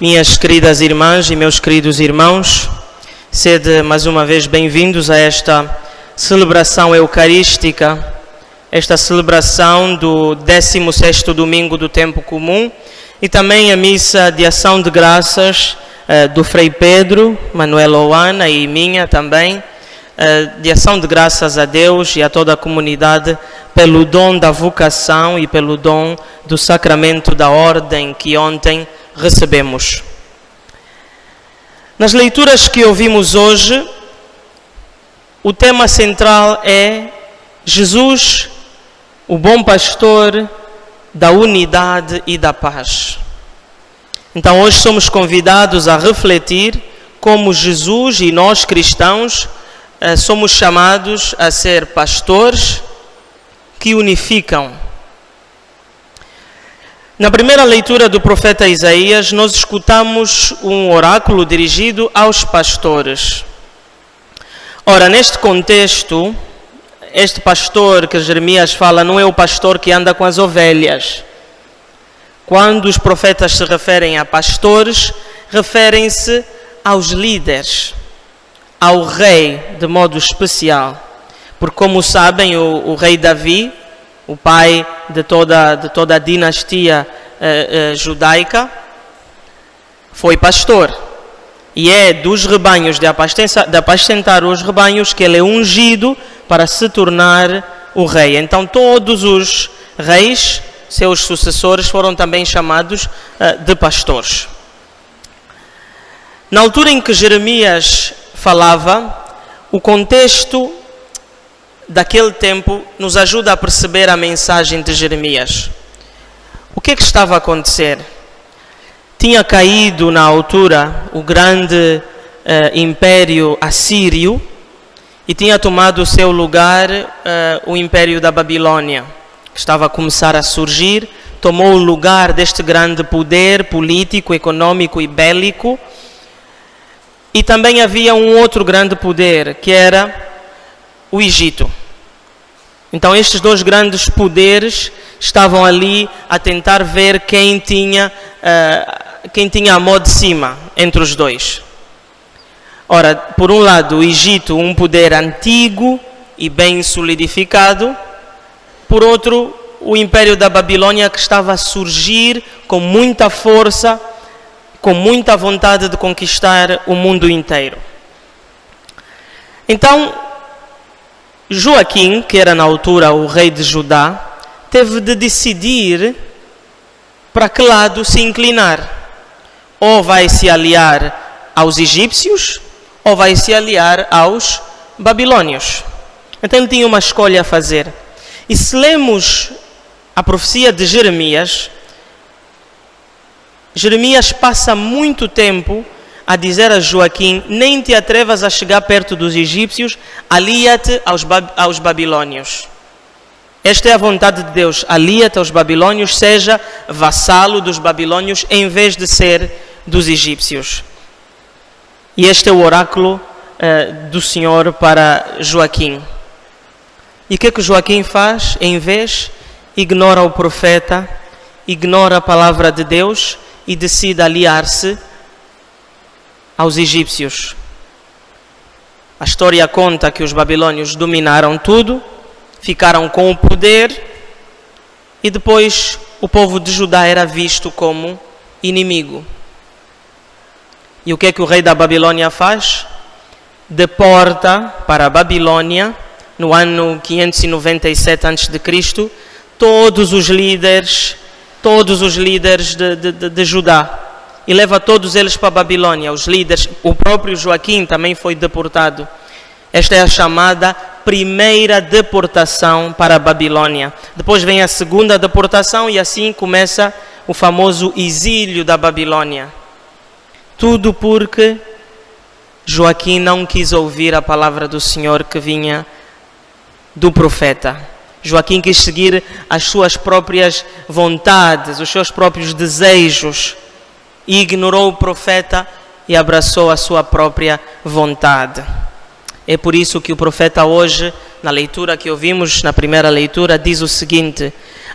Minhas queridas irmãs e meus queridos irmãos, sede mais uma vez bem-vindos a esta celebração eucarística, esta celebração do 16º domingo do tempo comum e também a missa de ação de graças do Frei Pedro, Manuel Oana e minha também, de ação de graças a Deus e a toda a comunidade pelo dom da vocação e pelo dom do sacramento da ordem que ontem recebemos. Nas leituras que ouvimos hoje, o tema central é Jesus, o bom pastor da unidade e da paz. Então hoje somos convidados a refletir como Jesus e nós cristãos somos chamados a ser pastores que unificam. Na primeira leitura do profeta Isaías, nós escutamos um oráculo dirigido aos pastores. Ora, neste contexto, este pastor que Jeremias fala não é o pastor que anda com as ovelhas. Quando os profetas se referem a pastores, referem-se aos líderes, ao rei de modo especial. Porque, como sabem, o rei Davi, o pai de toda a dinastia judaica, foi pastor. E é dos rebanhos, de apacentar os rebanhos, que ele é ungido para se tornar o rei. Então todos os reis, seus sucessores, foram também chamados de pastores. Na altura em que Jeremias falava, o contexto daquele tempo nos ajuda a perceber a mensagem de Jeremias. O que é que estava a acontecer? Tinha caído na altura o grande império assírio e tinha tomado o seu lugar o império da Babilônia, que estava a começar a surgir, tomou o lugar deste grande poder político, econômico e bélico. E também havia um outro grande poder, que era o Egito. Então estes dois grandes poderes estavam ali a tentar ver quem tinha a mão de cima entre os dois. Ora, por um lado, o Egito, um poder antigo e bem solidificado. Por outro, o Império da Babilônia, que estava a surgir com muita força, com muita vontade de conquistar o mundo inteiro. Então, Joaquim, que era na altura o rei de Judá, teve de decidir para que lado se inclinar. Ou vai se aliar aos egípcios, ou vai se aliar aos babilônios. Então ele tinha uma escolha a fazer. E se lemos a profecia de Jeremias, Jeremias passa muito tempo a dizer a Joaquim: nem te atrevas a chegar perto dos egípcios, alia-te aos babilônios. Esta é a vontade de Deus: alia-te aos babilônios, seja vassalo dos babilônios em vez de ser dos egípcios. E este é o oráculo do Senhor para Joaquim. E o que é que Joaquim faz? Em vez, ignora o profeta, ignora a palavra de Deus e decide aliar-se aos egípcios. A história conta que os babilônios dominaram tudo, ficaram com o poder e depois o povo de Judá era visto como inimigo. E o que é que o rei da Babilônia faz? Deporta para a Babilônia, no ano 597 a.C., todos os líderes de Judá, e leva todos eles para a Babilônia. Os líderes, o próprio Joaquim também foi deportado. Esta é a chamada primeira deportação para a Babilônia. Depois vem a segunda deportação e assim começa o famoso exílio da Babilônia. Tudo porque Joaquim não quis ouvir a palavra do Senhor que vinha do profeta. Joaquim quis seguir as suas próprias vontades, os seus próprios desejos, e ignorou o profeta e abraçou a sua própria vontade. É por isso que o profeta hoje, na leitura que ouvimos, na primeira leitura, diz o seguinte: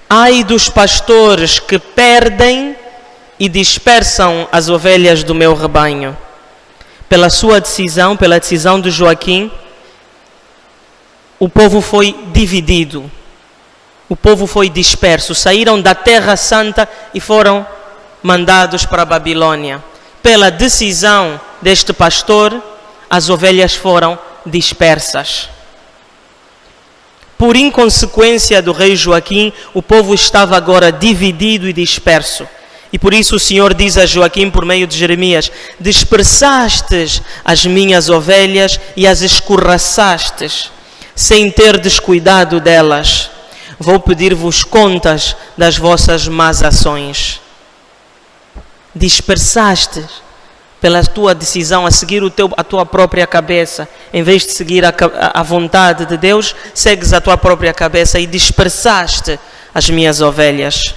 ai dos pastores que perdem e dispersam as ovelhas do meu rebanho. Pela sua decisão, pela decisão de Joaquim, o povo foi dividido. O povo foi disperso. Saíram da Terra Santa e foram mandados para a Babilônia. Pela decisão deste pastor, as ovelhas foram dispersas. Por inconsequência do rei Joaquim, o povo estava agora dividido e disperso. E por isso o Senhor diz a Joaquim por meio de Jeremias: dispersastes as minhas ovelhas e as escorraçastes, sem ter descuidado delas. Vou pedir-vos contas das vossas más ações. Dispersastes pela tua decisão a seguir a tua própria cabeça. Em vez de seguir a vontade de Deus, segues a tua própria cabeça e dispersaste as minhas ovelhas.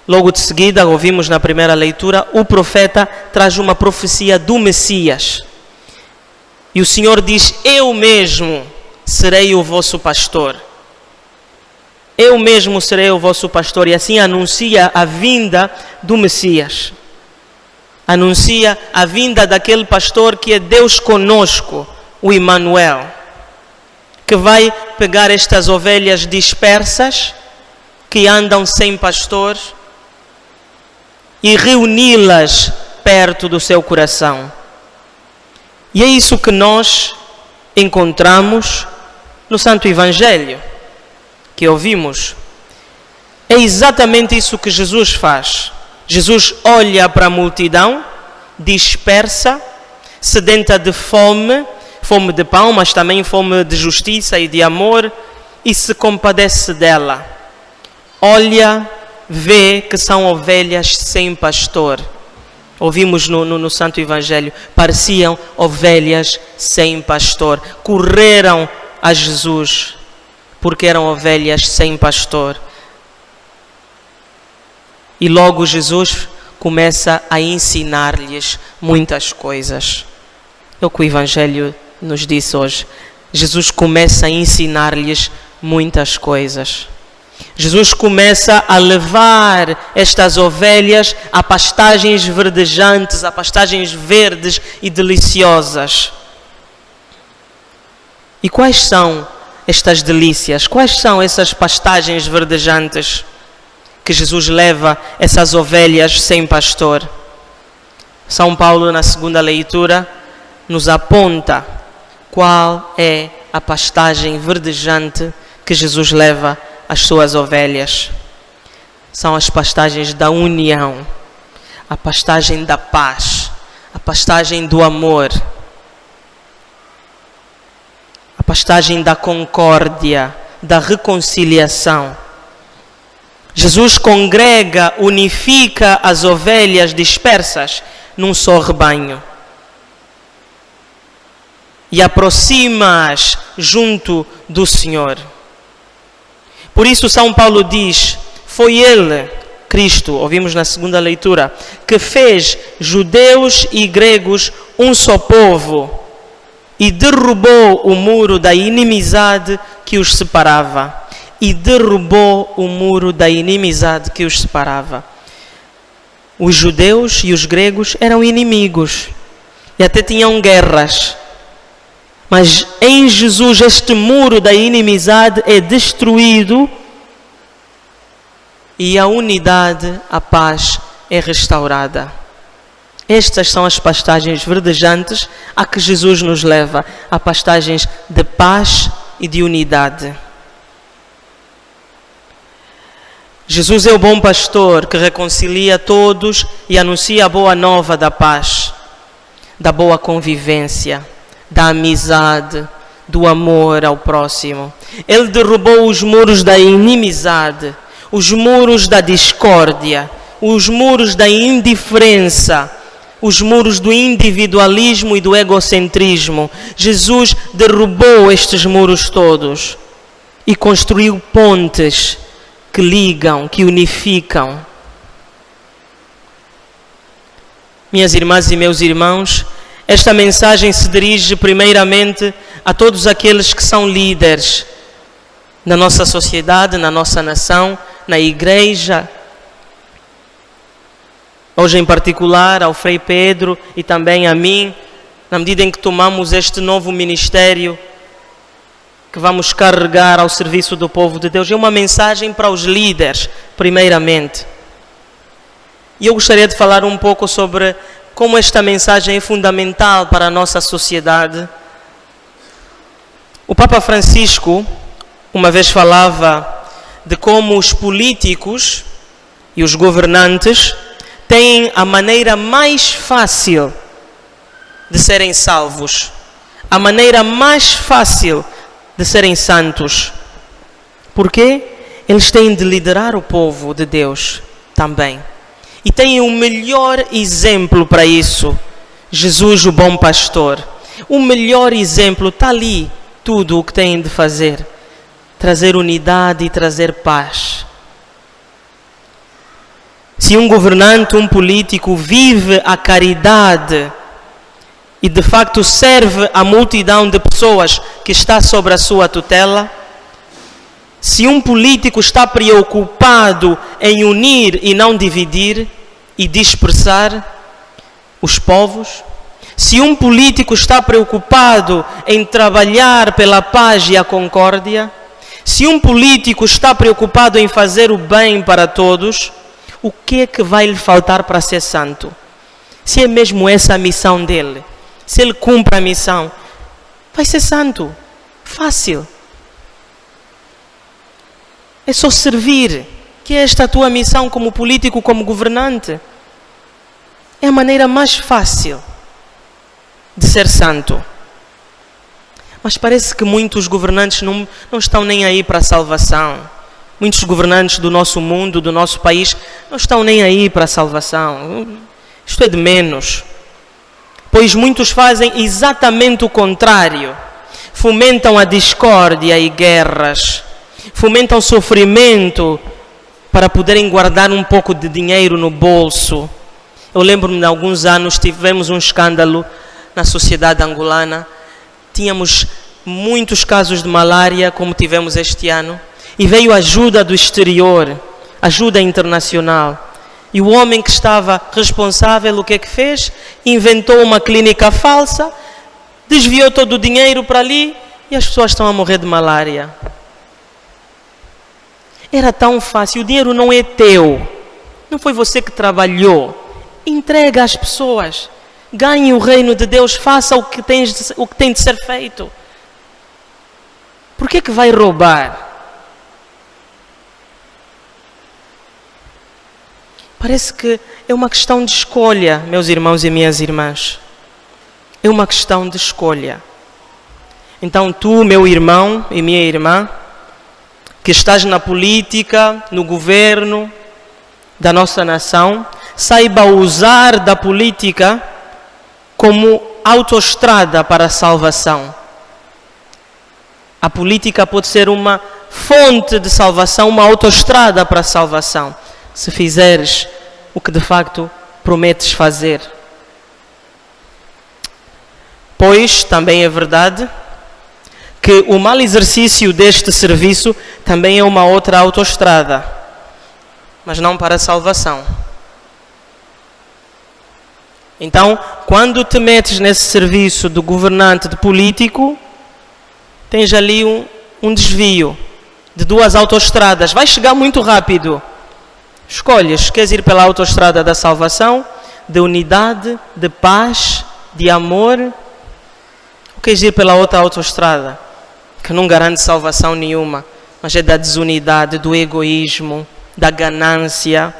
Logo de seguida, ouvimos na primeira leitura, o profeta traz uma profecia do Messias. E o Senhor diz: eu mesmo serei o vosso pastor. Eu mesmo serei o vosso pastor. E assim anuncia a vinda do Messias. Anuncia a vinda daquele pastor que é Deus conosco, o Emmanuel, que vai pegar estas ovelhas dispersas, que andam sem pastor, e reuni-las perto do seu coração. E é isso que nós encontramos no Santo Evangelho, que ouvimos. É exatamente isso que Jesus faz. Jesus olha para a multidão, dispersa, sedenta de fome, fome de pão, mas também fome de justiça e de amor, e se compadece dela. Olha, vê que são ovelhas sem pastor. Ouvimos no Santo Evangelho, pareciam ovelhas sem pastor. Correram a Jesus, porque eram ovelhas sem pastor. E logo Jesus começa a ensinar-lhes muitas coisas. É o que o Evangelho nos disse hoje. Jesus começa a ensinar-lhes muitas coisas. Jesus começa a levar estas ovelhas a pastagens verdejantes, a pastagens verdes e deliciosas. E quais são estas delícias? Quais são essas pastagens verdejantes que Jesus leva essas ovelhas sem pastor? São Paulo, na segunda leitura, nos aponta qual é a pastagem verdejante que Jesus leva às suas ovelhas. São as pastagens da união, a pastagem da paz, a pastagem do amor, a pastagem da concórdia, da reconciliação. Jesus congrega, unifica as ovelhas dispersas num só rebanho e aproxima-as junto do Senhor. Por isso São Paulo diz: foi Ele, Cristo, ouvimos na segunda leitura, que fez judeus e gregos um só povo e derrubou o muro da inimizade que os separava. E derrubou o muro da inimizade que os separava. Os judeus e os gregos eram inimigos e até tinham guerras. Mas em Jesus este muro da inimizade é destruído e a unidade, a paz é restaurada. Estas são as pastagens verdejantes a que Jesus nos leva, a pastagens de paz e de unidade. Jesus é o bom pastor que reconcilia todos e anuncia a boa nova da paz, da boa convivência, da amizade, do amor ao próximo. Ele derrubou os muros da inimizade, os muros da discórdia, os muros da indiferença, os muros do individualismo e do egocentrismo. Jesus derrubou estes muros todos e construiu pontes que ligam, que unificam. Minhas irmãs e meus irmãos, esta mensagem se dirige primeiramente a todos aqueles que são líderes na nossa sociedade, na nossa nação, na igreja. hoje em particular ao Frei Pedro e também a mim, na medida em que tomamos este novo ministério que vamos carregar ao serviço do povo de Deus, é uma mensagem para os líderes, primeiramente. E eu gostaria de falar um pouco sobre como esta mensagem é fundamental para a nossa sociedade. O Papa Francisco uma vez falava de como os políticos e os governantes têm a maneira mais fácil de serem salvos, a maneira mais fácil de serem santos. Porque eles têm de liderar o povo de Deus também. E têm o melhor exemplo para isso, Jesus, o bom pastor. O melhor exemplo, está ali tudo o que têm de fazer. Trazer unidade e trazer paz. Se um governante, um político vive a caridade e de facto serve a multidão de pessoas que está sobre a sua tutela, se um político está preocupado em unir e não dividir e dispersar os povos, se um político está preocupado em trabalhar pela paz e a concórdia, se um político está preocupado em fazer o bem para todos, o que é que vai lhe faltar para ser santo? Se é mesmo essa a missão dele, se ele cumpre a missão, vai ser santo. Fácil. É só servir, que é esta a tua missão como político, como governante. É a maneira mais fácil de ser santo. Mas parece que muitos governantes não estão nem aí para a salvação. Muitos governantes do nosso mundo, do nosso país, não estão nem aí para a salvação. Isto é de menos. Pois muitos fazem exatamente o contrário. Fomentam a discórdia e guerras. Fomentam sofrimento para poderem guardar um pouco de dinheiro no bolso. Eu lembro-me de alguns anos, tivemos um escândalo na sociedade angolana. Tínhamos muitos casos de malária, como tivemos este ano. E veio ajuda do exterior, ajuda internacional. E o homem que estava responsável, o que é que fez? Inventou uma clínica falsa, desviou todo o dinheiro para ali e as pessoas estão a morrer de malária. Era tão fácil, o dinheiro não é teu, não foi você que trabalhou. Entrega às pessoas, ganhe o reino de Deus, faça o que tem de ser feito. Por que é que vai roubar? Parece que é uma questão de escolha, meus irmãos e minhas irmãs. É uma questão de escolha. Então tu, meu irmão e minha irmã, que estás na política, no governo da nossa nação, saiba usar da política como autoestrada para a salvação. A política pode ser uma fonte de salvação, uma autoestrada para a salvação, se fizeres o que de facto prometes fazer. Pois também é verdade que o mau exercício deste serviço também é uma outra autoestrada, mas não para a salvação. Então, quando te metes nesse serviço de governante, de político, tens ali um desvio de duas autoestradas. Vai chegar muito rápido. Escolhes, queres ir pela autoestrada da salvação, de unidade, de paz, de amor, ou queres ir pela outra autoestrada, que não garante salvação nenhuma, mas é da desunidade, do egoísmo, da ganância.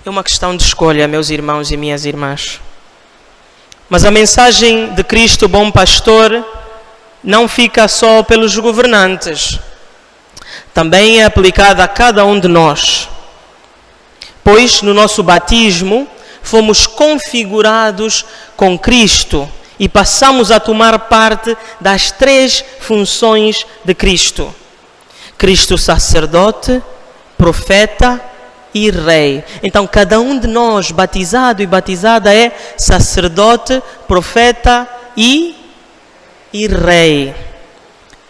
É uma questão de escolha, meus irmãos e minhas irmãs. Mas a mensagem de Cristo, bom pastor, não fica só pelos governantes. Também é aplicada a cada um de nós. Pois no nosso batismo fomos configurados com Cristo e passamos a tomar parte das três funções de Cristo. Cristo sacerdote, profeta e rei. Então cada um de nós, batizado e batizada, é sacerdote, profeta e rei.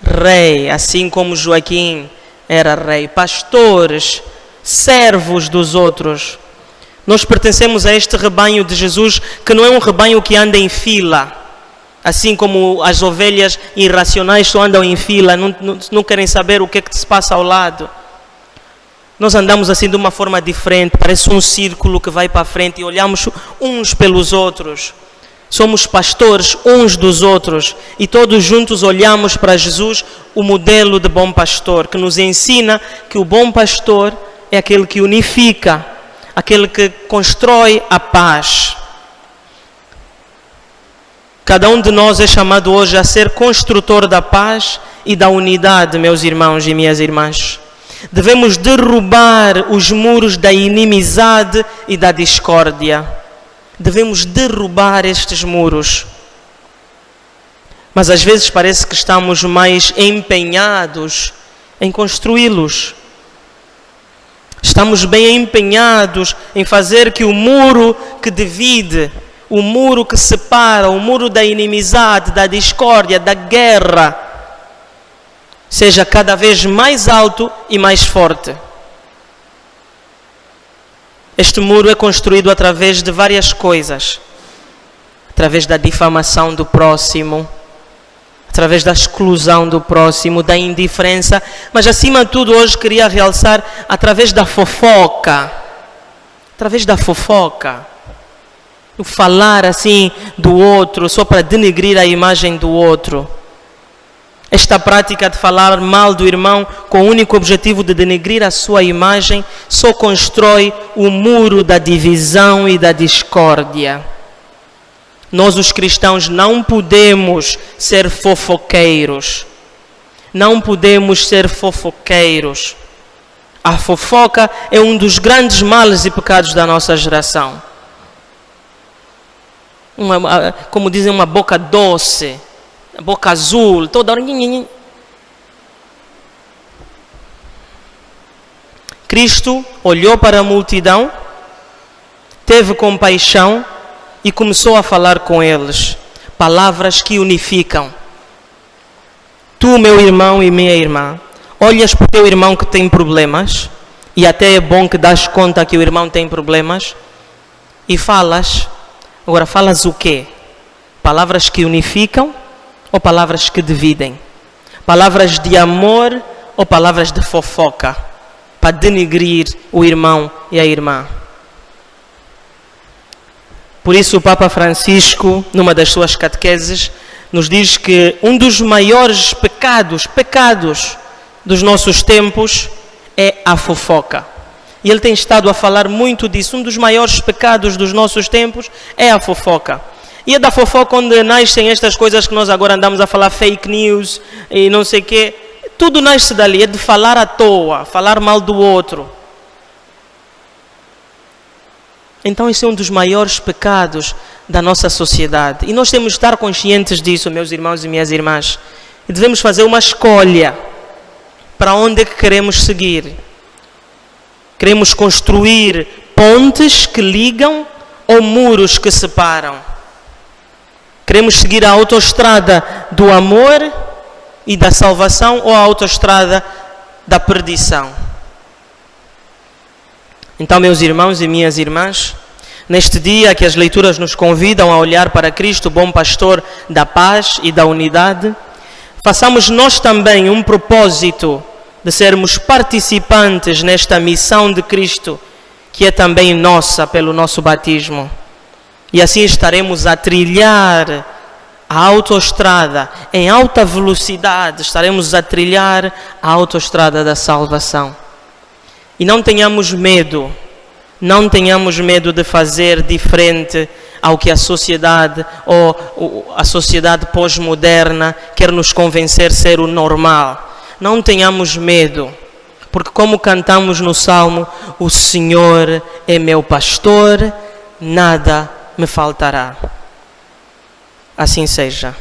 Rei, assim como Joaquim era rei. Pastores, servos dos outros. Nós pertencemos a este rebanho de Jesus, que não é um rebanho que anda em fila, assim como as ovelhas irracionais só andam em fila, não querem saber o que é que se passa ao lado. Nós andamos assim de uma forma diferente, parece um círculo que vai para a frente e olhamos uns pelos outros. Somos pastores uns dos outros e todos juntos olhamos para Jesus, o modelo de bom pastor, que nos ensina que o bom pastor é aquele que unifica, aquele que constrói a paz. Cada um de nós é chamado hoje a ser construtor da paz e da unidade, meus irmãos e minhas irmãs. Devemos derrubar os muros da inimizade e da discórdia. Devemos derrubar estes muros. Mas às vezes parece que estamos mais empenhados em construí-los. Estamos bem empenhados em fazer que o muro que divide, o muro que separa, o muro da inimizade, da discórdia, da guerra, seja cada vez mais alto e mais forte. Este muro é construído através de várias coisas. Através da difamação do próximo, através da exclusão do próximo, da indiferença, mas acima de tudo hoje queria realçar através da fofoca. Através da fofoca. O falar assim do outro só para denegrir a imagem do outro. Esta prática de falar mal do irmão com o único objetivo de denegrir a sua imagem só constrói o muro da divisão e da discórdia. Nós, os cristãos, não podemos ser fofoqueiros. Não podemos ser fofoqueiros. A fofoca é um dos grandes males e pecados da nossa geração. Como dizem, uma boca doce. Boca azul, toda hora. Cristo olhou para a multidão, teve compaixão e começou a falar com eles. Palavras que unificam. Tu, meu irmão e minha irmã, olhas para o teu irmão que tem problemas, e até é bom que dás conta que o irmão tem problemas, e falas. Agora, falas o quê? Palavras que unificam ou palavras que dividem? Palavras de amor ou palavras de fofoca? Para denegrir o irmão e a irmã. Por isso o Papa Francisco, numa das suas catequeses, nos diz que um dos maiores pecados dos nossos tempos é a fofoca. E ele tem estado a falar muito disso. Um dos maiores pecados dos nossos tempos é a fofoca. E é da fofoca onde nascem estas coisas que nós agora andamos a falar, fake news e não sei o quê. Tudo nasce dali, é de falar à toa, falar mal do outro. Então esse é um dos maiores pecados da nossa sociedade. E nós temos de estar conscientes disso, meus irmãos e minhas irmãs. E devemos fazer uma escolha para onde é que queremos seguir. Queremos construir pontes que ligam ou muros que separam. Queremos seguir a autoestrada do amor e da salvação ou a autoestrada da perdição. Então, meus irmãos e minhas irmãs, neste dia que as leituras nos convidam a olhar para Cristo, bom pastor da paz e da unidade, façamos nós também um propósito de sermos participantes nesta missão de Cristo, que é também nossa pelo nosso batismo. E assim estaremos a trilhar a autoestrada em alta velocidade, estaremos a trilhar a autoestrada da salvação. E não tenhamos medo de fazer diferente ao que a sociedade ou a sociedade pós-moderna quer nos convencer ser o normal. Não tenhamos medo, porque como cantamos no Salmo, o Senhor é meu pastor, nada me faltará. Assim seja.